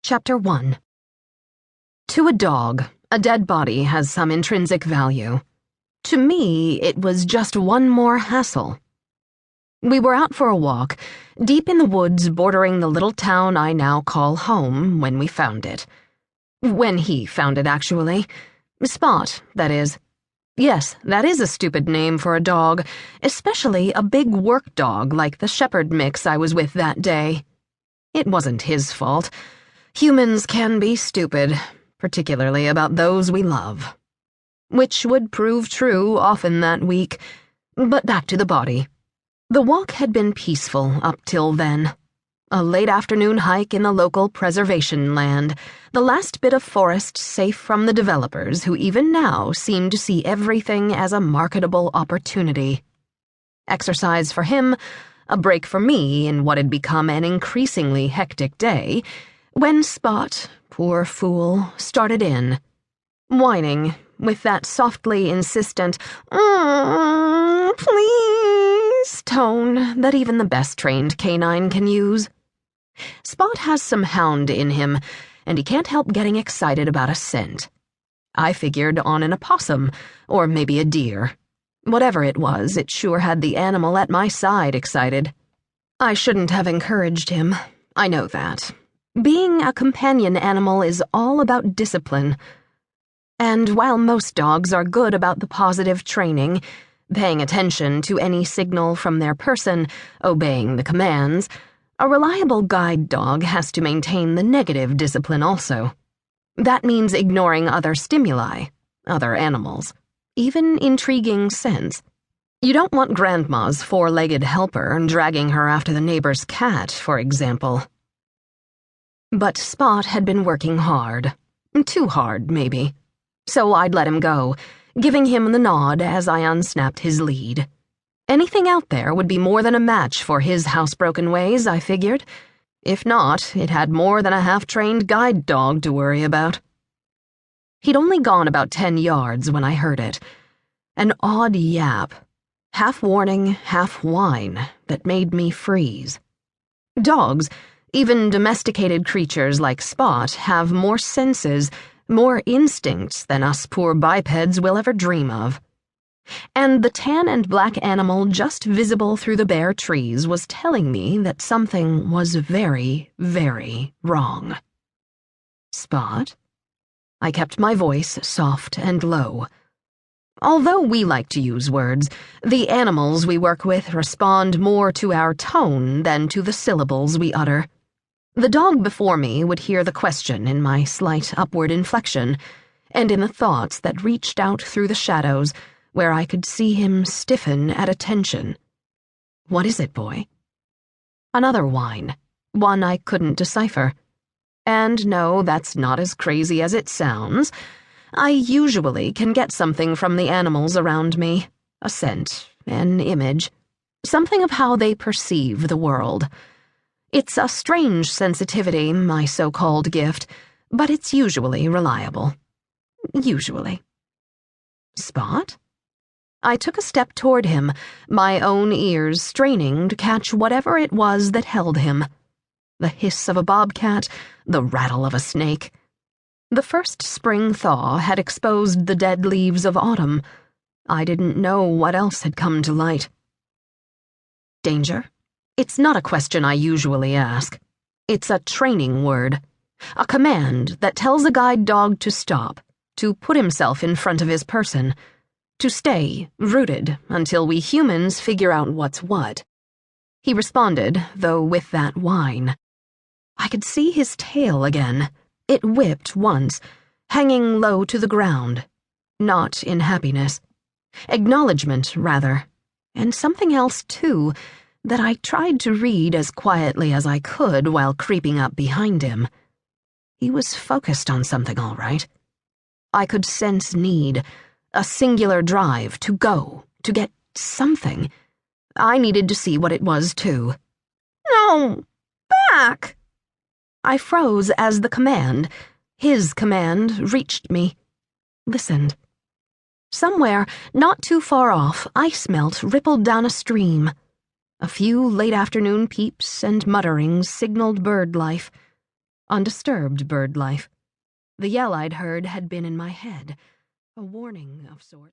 Chapter 1. To a dog, a dead body has some intrinsic value. To me, it was just one more hassle. We were out for a walk, deep in the woods bordering the little town I now call home, when we found it. When he found it, actually. Spot, that is. Yes, that is a stupid name for a dog, especially a big work dog like the shepherd mix I was with that day. It wasn't his fault. Humans can be stupid, particularly about those we love. Which would prove true often that week. But back to the body. The walk had been peaceful up till then. A late afternoon hike in the local preservation land, the last bit of forest safe from the developers who even now seem to see everything as a marketable opportunity. Exercise for him, a break for me in what had become an increasingly hectic day, when Spot, poor fool, started in, whining with that softly insistent, please tone that even the best trained canine can use. Spot has some hound in him, and he can't help getting excited about a scent. I figured on an opossum, or maybe a deer. Whatever it was, it sure had the animal at my side excited. I shouldn't have encouraged him, I know that. Being a companion animal is all about discipline. And while most dogs are good about the positive training, paying attention to any signal from their person, obeying the commands, a reliable guide dog has to maintain the negative discipline also. That means ignoring other stimuli, other animals, even intriguing scents. You don't want Grandma's four-legged helper dragging her after the neighbor's cat, for example. But Spot had been working hard. Too hard, maybe. So I'd let him go, giving him the nod as I unsnapped his lead. Anything out there would be more than a match for his housebroken ways, I figured. If not, it had more than a half-trained guide dog to worry about. He'd only gone about 10 yards when I heard it. An odd yap, half warning, half whine, that made me freeze. Dogs, even domesticated creatures like Spot, have more senses, more instincts than us poor bipeds will ever dream of. And the tan and black animal just visible through the bare trees was telling me that something was very, very wrong. Spot? I kept my voice soft and low. Although we like to use words, the animals we work with respond more to our tone than to the syllables we utter. The dog before me would hear the question in my slight upward inflection, and in the thoughts that reached out through the shadows, where I could see him stiffen at attention. What is it, boy? Another whine, one I couldn't decipher. And no, that's not as crazy as it sounds. I usually can get something from the animals around me, a scent, an image, something of how they perceive the world. It's a strange sensitivity, my so-called gift, but it's usually reliable. Usually. Spot? I took a step toward him, my own ears straining to catch whatever it was that held him. The hiss of a bobcat, the rattle of a snake. The first spring thaw had exposed the dead leaves of autumn. I didn't know what else had come to light. Danger? It's not a question I usually ask. It's a training word. A command that tells a guide dog to stop, to put himself in front of his person, to stay rooted until we humans figure out what's what. He responded, though with that whine. I could see his tail again. It whipped once, hanging low to the ground. Not in happiness. Acknowledgement, rather. And something else, too, that I tried to read as quietly as I could while creeping up behind him. He was focused on something, all right. I could sense need, a singular drive to go, to get something. I needed to see what it was, too. No! Back! I froze as the command, his command, reached me. Listened. Somewhere, not too far off, ice melt rippled down a stream. A few late-afternoon peeps and mutterings signaled bird life. undisturbed bird life. The yell I'd heard had been in my head, a warning of sorts.